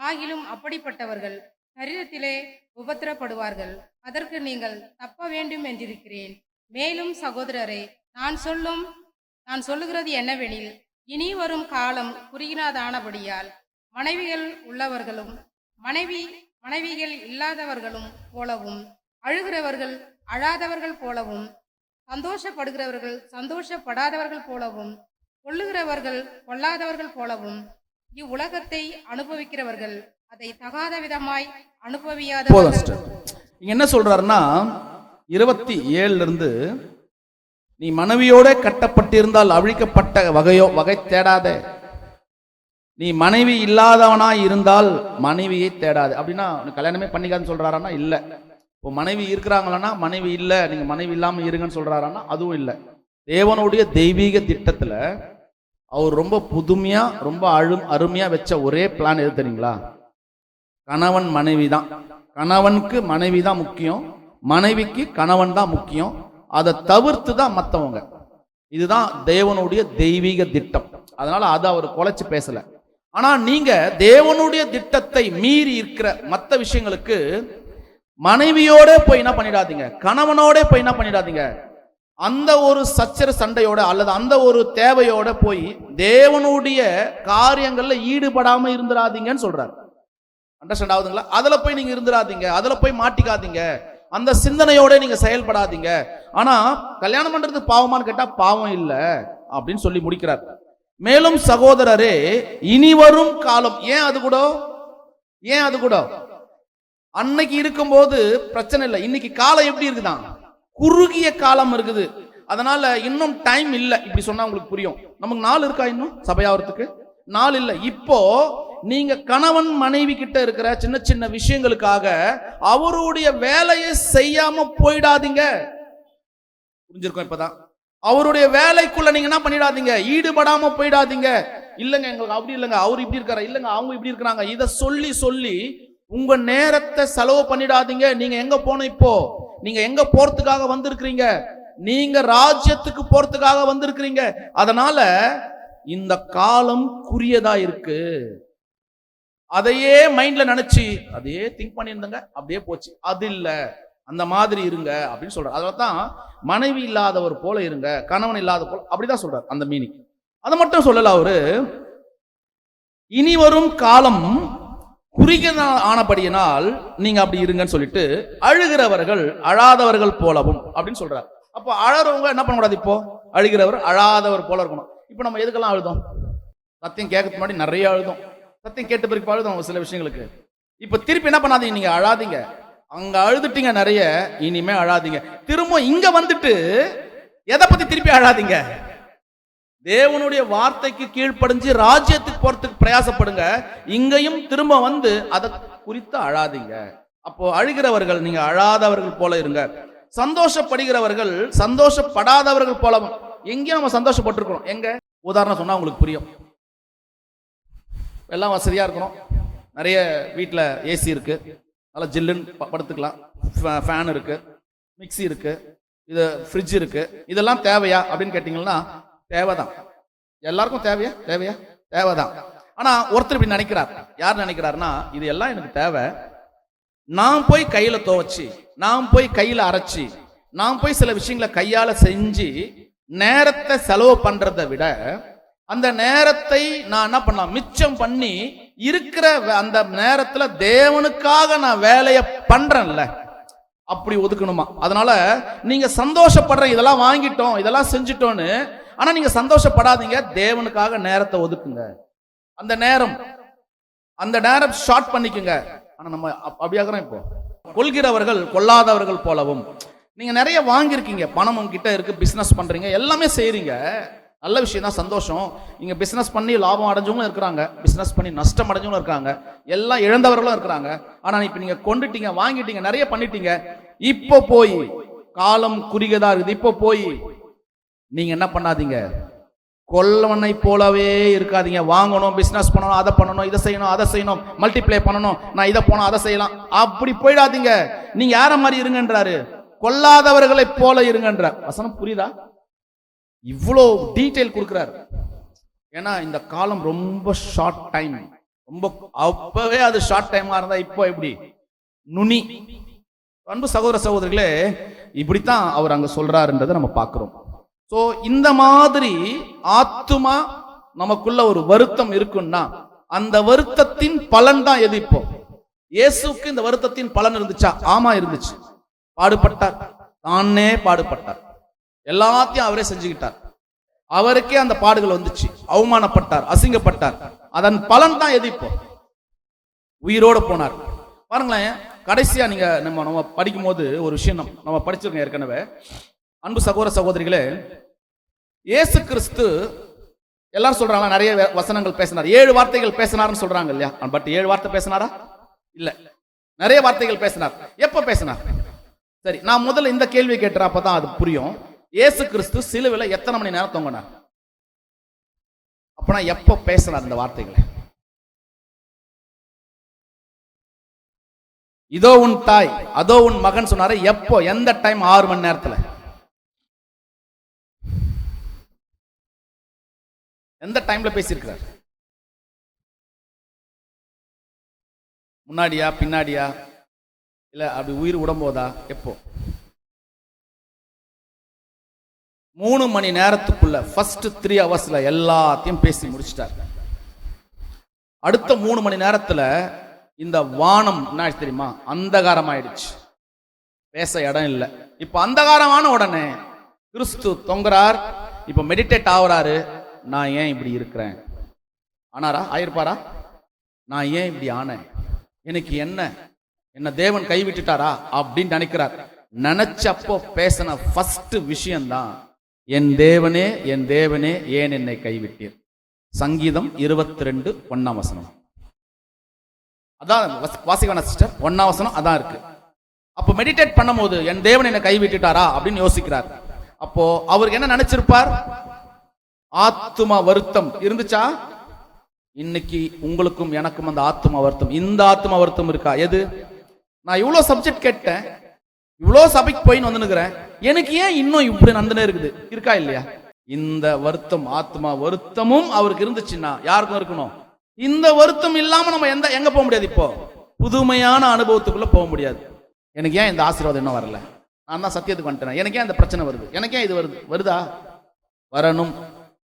ஆகிலும் அப்படிப்பட்டவர்கள் சரீரத்திலே உபத்திரப்படுவார்கள். அதற்கு நீங்கள் தப்ப வேண்டும் என்றிருக்கிறேன். மேலும் சகோதரரே, நான் சொல்லுகிறது என்னவெனில், இனி வரும் காலம் குறுகினதானபடியால் மனைவிகள் உள்ளவர்களும் மனைவிகள் இல்லாதவர்களும் போலவும், அழுகிறவர்கள் அழாதவர்கள் போலவும், சந்தோஷப்படுகிறவர்கள் சந்தோஷப்படாதவர்கள் போலவும், கொள்ளுகிறவர்கள் கொள்ளாதவர்கள் போலவும், இவ்வுலகத்தை அனுபவிக்கிறவர்கள் அதை தகாத விதமாய் அனுபவியாதவர்கள். என்ன சொல்றாருன்னா 27 நீ மனைவியோட கட்டப்பட்டிருந்தால் அழிக்கப்பட்ட வகை தேடாத. நீ மனைவி இல்லாதவனாய் இருந்தால் மனைவியை தேடாது. அப்படின்னா கல்யாணமே பண்ணிக்காதுன்னு சொல்றாரான்னா இல்ல. இப்போ மனைவி இருக்கிறாங்களா, மனைவி இல்ல நீங்க மனைவி இல்லாம இருங்கன்னு சொல்றாரான்னா அதுவும் இல்லை. தேவனுடைய தெய்வீக திட்டத்துல அவர் ரொம்ப புதுமையா ரொம்ப அருமையா வச்ச ஒரே பிளான் எது தெரியுங்களா? கணவன் மனைவி தான். கணவனுக்கு மனைவி தான் முக்கியம், மனைவிக்கு கணவன் தான் முக்கியம். அதை தவிர்த்து தான் மற்றவங்க. இதுதான் தேவனுடைய தெய்வீக திட்டம். அதனால அதை அவர் குலைச்சு பேசல. ஆனா நீங்க தேவனுடைய திட்டத்தை மீறி இருக்கிற மற்ற விஷயங்களுக்கு மனைவியோட போய் என்ன பண்ணிடாதீங்க, கணவனோட போய் என்ன பண்ணிடாதீங்க. அந்த ஒரு சண்டையோட அல்லது அந்த ஒரு தேவையோட போய் தேவனுடைய காரியங்கள்ல ஈடுபடாம இருந்துடாதீங்கன்னு சொல்றாரு. அண்டர்ஸ்டாண்ட் ஆகுதுங்களா? அதுல போய் நீங்க இருந்துடாதீங்க, அதுல போய் மாட்டிக்காதீங்க, அந்த சிந்தனையோட நீங்க செயல்படாதீங்க. ஆனா கல்யாணம் பண்றது பாவமான்னு கேட்டா பாவம் இல்ல அப்படின்னு சொல்லி முடிக்கிறார். மேலும் சகோதரரே, இனி வரும் காலம், ஏன் அது கூட அன்னைக்கு இருக்கும்போது பிரச்சனை இல்லை. இன்னைக்கு காலம் எப்படி இருக்குதான்? குறுகிய காலம் இருக்குது. அதனால இன்னும் டைம் இல்லை. இப்படி சொன்னா உங்களுக்கு புரியும். நமக்கு நாள் இருக்கா? இன்னும் சபையாவதுக்கு நாள் இல்லை. இப்போ நீங்க கணவன் மனைவி கிட்ட இருக்கிற சின்ன சின்ன விஷயங்களுக்காக அவருடைய வேலையை செய்யாம போயிடாதீங்க. புரிஞ்சிருக்கும் இப்பதான்? அவருடைய வேலைக்குள்ள நீங்க என்ன பண்ணிடாதீங்க, ஈடுபடாம போயிடாதீங்க. இல்லங்க எங்களுக்கு அப்படி இல்லைங்க, அவர் இப்படி இருக்காரு, இல்லங்க அவங்க இப்படி இருக்கிறாங்க, இதை சொல்லி உங்க நேரத்தை செலவு பண்ணிடாதீங்க. நீங்க எங்க போன? இப்போ நீங்க எங்க போறதுக்காக வந்திருக்கிறீங்க? நீங்க ராஜ்யத்துக்கு போறதுக்காக வந்திருக்கிறீங்க. அதனால இந்த காலம் குறியதா இருக்கு. அதையே மைண்ட்ல நினைச்சு அதையே திங்க் பண்ணியிருந்தங்க, அப்படியே போச்சு. அது இல்ல, அந்த மாதிரி இருங்க அப்படின்னு சொல்றாரு. அதனால்தான் மனைவி இல்லாதவர் போல இருங்க, கணவன் இல்லாத போல, அப்படிதான் சொல்றாரு அந்த மீனிங். அதை மட்டும் சொல்லல அவரு. இனி வரும் காலம் குறுகிய ஆனபடியினால் நீங்க அப்படி இருங்கன்னு சொல்லிட்டு, அழுகிறவர்கள் அழாதவர்கள் போலவும் அப்படின்னு சொல்றாரு. அப்போ அழறவங்க என்ன பண்ணக்கூடாது? இப்போ அழுகிறவர் அழாதவர் போல இருக்கணும். இப்போ நம்ம எதுக்கெல்லாம் அழுதோம்? சத்தியம் கேட்கறதுக்கு முன்னாடி நிறைய அழுதோம், சத்தியம் கேட்ட பிறகு அழுதோம் சில விஷயங்களுக்கு. இப்ப திருப்பி என்ன பண்ணாதீங்க, நீங்க அழாதீங்க. அங்க அழுதுட்டீங்க நிறைய, இனிமே அழாதீங்க. திரும்ப இங்க வந்துட்டு எதை பத்தி திருப்பி அழாதீங்க? தேவனுடைய வார்த்தைக்கு கீழ்ப்படிஞ்சு ராஜ்யத்துக்கு போறதுக்கு பிரயாசப்படுங்க. இங்கேயும் திரும்ப வந்து அதை குறித்து அழாதீங்க. அப்போ அழுகிறவர்கள் நீங்க அழாதவர்கள் போல இருங்க. சந்தோஷப்படுகிறவர்கள் சந்தோஷப்படாதவர்கள் போலவும். எங்கேயும் நம்ம சந்தோஷப்பட்டிருக்கிறோம். எங்க உதாரணம் சொன்னா உங்களுக்கு புரியும். எல்லாம் வசதியா இருக்கணும், நிறைய வீட்டில் ஏசி இருக்கு, நல்லா ஜில்லுன்னு படுத்துக்கலாம், ஃபேன் இருக்கு, மிக்சி இருக்கு, இது ஃப்ரிட்ஜ் இருக்கு. இதெல்லாம் தேவையா அப்படின்னு கேட்டீங்கன்னா தேவைதான். எல்லாருக்கும் தேவையா? தேவைதான். ஆனா ஒருத்தர் இப்படி நினைக்கிறார். யார் நினைக்கிறாருன்னா, இது எல்லாம் எனக்கு தேவை, நான் போய் கையில துவைச்சு, நான் போய் கையில அரைச்சி, நான் போய் சில விஷயங்களை கையால செஞ்சு நேரத்தை செலவு பண்றதை விட அந்த நேரத்தை நான் என்ன பண்ணலாம், மிச்சம் பண்ணி இருக்கிற அந்த நேரத்துல தேவனுக்காக நான் வேலையை பண்றேன்ல, அப்படி ஒதுக்கணுமா. அதனால நீங்க சந்தோஷப்படுற, இதெல்லாம் வாங்கிட்டோம், இதெல்லாம் செஞ்சுட்டோன்னு, ஆனா நீங்க சந்தோஷப்படாதீங்க. தேவனுக்காக நேரத்தை ஒதுக்குங்க. அந்த நேரம் ஷார்ட் பண்ணிக்கங்க. ஆனா நம்ம அப்படியாகிறோம். இப்போ கொள்கிறவர்கள் கொள்ளாதவர்கள் போலவும். நீங்க நிறைய வாங்கியிருக்கீங்க, பணம் உங்ககிட்ட இருக்கு, பிசினஸ் பண்றீங்க, எல்லாமே செய்றீங்க, நல்ல விஷயம் தான், சந்தோஷம். நீங்க பிசினஸ் பண்ணி லாபம் அடைஞ்சவங்களும் இருக்கிறாங்க, பிசினஸ் பண்ணி நஷ்டம் அடைஞ்சவங்களும் இருக்காங்க, எல்லாம் இழந்தவர்களும் இருக்கிறாங்க. ஆனா இப்ப நீங்க கொண்டுட்டீங்க, வாங்கிட்டீங்க, நிறைய பண்ணிட்டீங்க. இப்போ போய் காலம் குறுகியதா இருக்குது, இப்போ போய் நீங்க என்ன பண்ணாதீங்க, கொல்லவனை போலவே இருக்காதீங்க. வாங்கணும், பிசினஸ் பண்ணணும், அதை பண்ணணும், இதை செய்யணும், அதை செய்யணும், மல்டிப்ளை பண்ணணும், நான் இதை போனோம், அதை செய்யலாம், அப்படி போயிடாதீங்க. நீங்க யார மாதிரி இருங்கன்றாரு, கொல்லாதவர்களை போல இருங்கன்ற வசனம். புரியுதா? இவ்வளோ டீடைல் கொடுக்கிறார். ஏன்னா இந்த காலம் ரொம்ப ஷார்ட் டைம், ரொம்ப அப்பவே அது ஷார்ட் டைமா இருந்தா இப்போ எப்படி நுனி. அன்பு சகோதர சகோதரிகளே, இப்படித்தான் அவர் அங்க சொல்றாருன்றதை நம்ம பார்க்கிறோம். சோ இந்த மாதிரி ஆத்துமா நமக்குள்ள ஒரு வருத்தம் இருக்குன்னா, அந்த வருத்தத்தின் பலன் தான் எது? இப்போ இயேசுக்கு இந்த வருத்தத்தின் பலன் இருந்துச்சா? ஆமா இருந்துச்சு. பாடுபட்டார், தானே பாடுபட்டார், எல்லாத்தையும் அவரே செஞ்சுக்கிட்டார். அவருக்கே அந்த பாடுகள் வந்துச்சு, அவமானப்பட்டார், அசிங்கப்பட்டார். அதன் பலன் தான் எது? இப்போ உயிரோடு போனார். பாருங்களேன், கடைசியா நீங்க நம்ம படிக்கும் போது ஒரு விஷயம் நம்ம படிச்சிருக்கோம் ஏற்கனவே. அன்பு சகோதர சகோதரிகளே, இயேசு கிறிஸ்து எல்லாரும் சொல்றாங்க நிறைய வசனங்கள் பேசினார், 7 வார்த்தைகள் பேசினார்னு சொல்றாங்க இல்லையா? பட் 7 வார்த்தை பேசினாரா? இல்ல, நிறைய வார்த்தைகள் பேசினார். எப்ப பேசினார்? சரி, நான் முதல்ல இந்த கேள்வி கேட்டுறேன், அப்பதான் அது புரியும். இயேசு கிறிஸ்து சிலுவையில் எத்தனை மணி நேரம் தொங்கினார்? அப்பனா எப்ப பேசினார் இந்த வார்த்தைகளை? இதோ உன் தாய், அதோ உன் மகன் சொன்னாரு. எப்போ, எந்த டைம்? 6 மணி நேரத்துல. எந்த டைம்ல பேசியிருக்கிறார்? முன்னாடியா, பின்னாடியா, இல்ல அப்படி உயிர் விடும்போதா? எப்போ? 3 மணி நேரத்துக்குள்ள ஃபர்ஸ்ட் 3 ஹவர்ஸ்ல எல்லாத்தையும் பேசி முடிச்சிட்டார். அடுத்த 3 மணி நேரத்துல இந்த வானம் என்ன தெரியுமா? அந்தகாரம் ஆயிடுச்சு, பேச இடம் இல்லை. இப்ப அந்தகாரமான உடனே கிறிஸ்து தொங்குறார். இப்ப மெடிடேட் ஆகுறாரு. நான் ஏன் இப்படி இருக்கிறேன்? ஆனாரா? ஆயிருப்பாரா? நான் ஏன் இப்படி ஆனேன்? எனக்கு என்ன தேவன் கைவிட்டுட்டாரா அப்படின்னு நினைக்கிறார். நினைச்சப்போ பேசின ஃபர்ஸ்ட் விஷயம்தான், என் தேவனே, என் தேவனே, ஏன் என்னை கைவிட்டீர். சங்கீதம் 22 1ஆம் வசனம். அதான் வாசிக்கான சிஸ்டர், 1ஆம் வசனம் அதான் இருக்கு. அப்போ மெடிடேட் பண்ணும் போது என் தேவன் என்னை கைவிட்டுட்டாரா அப்படின்னு யோசிக்கிறார். அப்போ அவருக்கு என்ன நினைச்சிருப்பார்? ஆத்துமா வருத்தம் இருந்துச்சா? இன்னைக்கு உங்களுக்கும் எனக்கும் அந்த ஆத்துமா வருத்தம், இந்த ஆத்துமா வருத்தம் இருக்கா? எது? நான் இவ்வளவு சப்ஜெக்ட் கேட்டேன், இவ்வளவு சபைக்கு போய் வந்துனுக்கிறேன், எனக்கு ஏன் இன்னும் இப்படி நந்தனே இருக்குது? இருக்கா இல்லையா? இந்த வருத்தம், ஆத்மா வருத்தமும் அவருக்கு இருந்துச்சுன்னா யாருக்கும் இருக்கணும். இந்த வருத்தம் இல்லாம நம்ம எங்க போக முடியாது? இப்போ புதுமையான அனுபவத்துக்குள்ள போக முடியாது. எனக்கு ஏன் இந்த ஆசீர்வாதம் இன்னும் வரல? நான் தான் சத்தியத்துக்கு வந்துட்டேன், எனக்கு ஏன் இந்த பிரச்சனை வருது? எனக்கு ஏன் இது வருதா? வரணும்,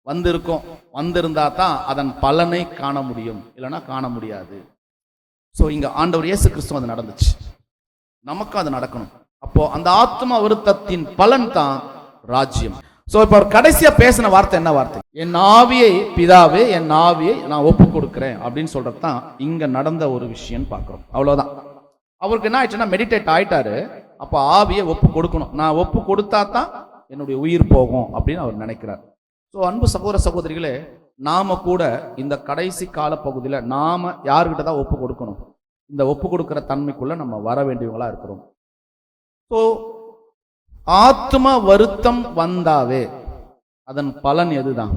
வந்திருக்கோம், வந்திருந்தா தான் அதன் பலனை காண முடியும், இல்லைன்னா காண முடியாது. ஸோ இங்க ஆண்டவர் இயேசு கிறிஸ்து அது நடந்துச்சு, நமக்கும் அது நடக்கணும். அப்போ அந்த ஆத்மா வருத்தத்தின் பலன் தான் ராஜ்யம். சோ இப்ப அவர் கடைசியா பேசின வார்த்தை என்ன வார்த்தை? என் ஆவியை பிதாவே, என் ஆவியை நான் ஒப்பு கொடுக்கிறேன் அப்படின்னு சொல்றதுதான் இங்க நடந்த ஒரு விஷயம் பார்க்கிறோம். அவ்வளவுதான். அவருக்கு என்ன ஆயிடுச்சுன்னா மெடிடேட் ஆயிட்டாரு. அப்ப ஆவியை ஒப்பு கொடுக்கணும், நான் ஒப்பு கொடுத்தா தான் என்னுடைய உயிர் போகும் அப்படின்னு அவர் நினைக்கிறார். ஸோ அன்பு சகோதர சகோதரிகளே, நாம கூட இந்த கடைசி கால பகுதியில நாம யாருக்கிட்ட தான் ஒப்பு கொடுக்கணும்? இந்த ஒப்பு கொடுக்கிற தன்மைக்குள்ள நம்ம வர வேண்டியவங்களா இருக்கிறோம். ஸோ ஆத்ம வருத்தம் வந்தாவே அதன் பலன் எதுதான்?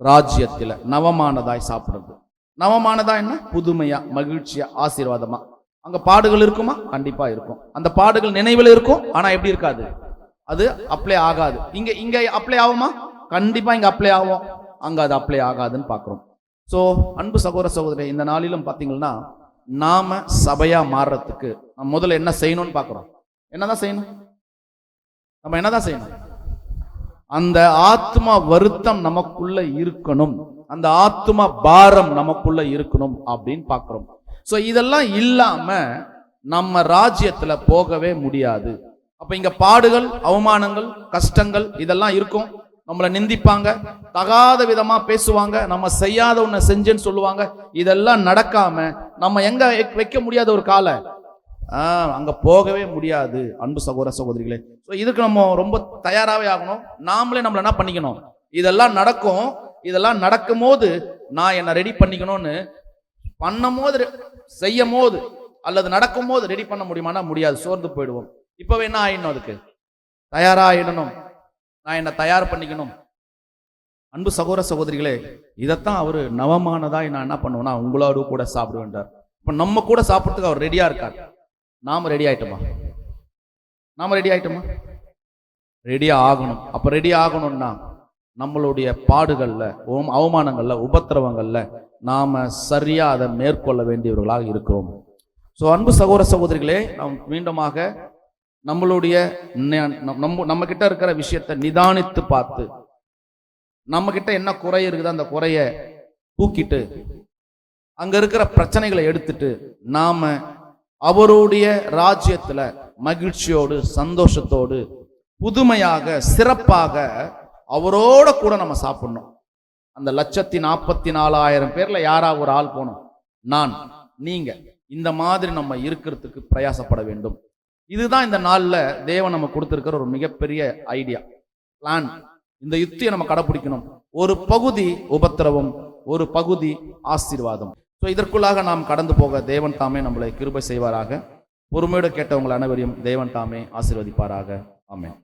ராஜ்யத்துல நவமானதாய் சாப்பிடுறது. நவமானதா என்ன? புதுமையா, மகிழ்ச்சியா, ஆசீர்வாதமா. அங்க பாடுகள் இருக்குமா? கண்டிப்பா இருக்கும். அந்த பாடுகள் நினைவில் இருக்கும், ஆனா எப்படி இருக்காது? அது அப்ளை ஆகாது. இங்க அப்ளை ஆகுமா? கண்டிப்பா இங்க அப்ளை ஆகும், அங்க அது அப்ளை ஆகாதுன்னு பாக்குறோம். சோ அன்பு சகோதர சகோதரி, இந்த நாளிலும் பாத்தீங்கன்னா நாம சபையா மாறுறதுக்கு நம்ம முதல்ல என்ன செய்யணும்னு பாக்குறோம். என்னதான் செய்யணும்? நம்ம என்னதான் செய்யணும்? அந்த ஆத்மா வருத்தம் நமக்குள்ள இருக்கணும், அந்த ஆத்மா பாரம் நமக்குள்ள இருக்கணும் அப்படின்னு பாக்குறோம். சோ இதெல்லாம் இல்லாம நம்ம ராஜ்யத்துல போகவே முடியாது. அப்ப இங்க பாடுகள், அவமானங்கள், கஷ்டங்கள் இதெல்லாம் இருக்கும். நம்மளை நிந்திப்பாங்க, தகாத விதமா பேசுவாங்க, நம்ம செய்யாத ஒண்ணு செஞ்சேன்னு சொல்லுவாங்க. இதெல்லாம் நடக்காம நம்ம எங்க வைக்க முடியாத ஒரு காலை அங்க போகவே முடியாது. அன்பு சகோதர சகோதரிகளே, இதுக்கு நம்ம ரொம்ப தயாராகவே ஆகணும். நாமளே நம்மள என்ன பண்ணிக்கணும்? இதெல்லாம் நடக்கும், இதெல்லாம் நடக்கும் போது நான் என்ன ரெடி பண்ணிக்கணும்னு பண்ணும் போது, செய்யும் போது அல்லது நடக்கும் போது ரெடி பண்ண முடியுமானா முடியாது, சோர்ந்து போயிடுவோம். இப்பவே என்ன ஆயிடணும்? அதுக்கு தயாராகிடணும். நான் என்ன தயார் பண்ணிக்கணும். அன்பு சகோதர சகோதரிகளே, இதைத்தான் அவரு நவமானதாய் நான் என்ன பண்ணுவேன்னா உங்களோடு கூட சாப்பிடுவேன்றார். இப்ப நம்ம கூட சாப்பிட்றதுக்கு அவர் ரெடியா இருக்கார். நாம ரெடி ஆயிட்டோமா? நாம ரெடி ஆயிட்டோமா? ரெடியா ஆகணும். அப்ப ரெடி ஆகணும்னா நம்மளுடைய பாடுகள்ல, அவமானங்கள்ல, உபத்திரவங்கள்ல நாம சரியா அதை மேற்கொள்ள வேண்டியவர்களாக இருக்கிறோம். சோ அன்பு சகோதர சகோதரிகளே, நாம் மீண்டுமாக நம்மளுடைய நம்ம கிட்ட இருக்கிற விஷயத்தை நிதானித்து பார்த்து, நம்ம கிட்ட என்ன குறை இருக்குது அந்த குறைய தூக்கிட்டு, அங்க இருக்கிற பிரச்சனைகளை எடுத்துட்டு நாம அவருடைய ராஜ்யத்துல மகிழ்ச்சியோடு, சந்தோஷத்தோடு, புதுமையாக, சிறப்பாக அவரோட கூட நம்ம சாப்பிடணும். அந்த 1,44,000 பேர்ல யாரா ஒரு ஆள் போனோம்? நான், நீங்க. இந்த மாதிரி நம்ம இருக்கிறதுக்கு பிரயாசப்பட வேண்டும். இதுதான் இந்த நாள்ல தேவன் நம்ம கொடுத்திருக்கிற ஒரு மிகப்பெரிய ஐடியா, பிளான். இந்த யுக்தியை நம்ம கடைபிடிக்கணும். ஒரு பகுதி உபத்திரவம், ஒரு பகுதி ஆசீர்வாதம். இதற்குள்ளாக நாம் கடந்து போக தேவன் தாமே நம்மளை கிருபை செய்வாராக. பொறுமையோடு கேட்டவங்கள் அனைவரையும் தேவன் தாமே ஆசீர்வதிப்பாராக. ஆமென்.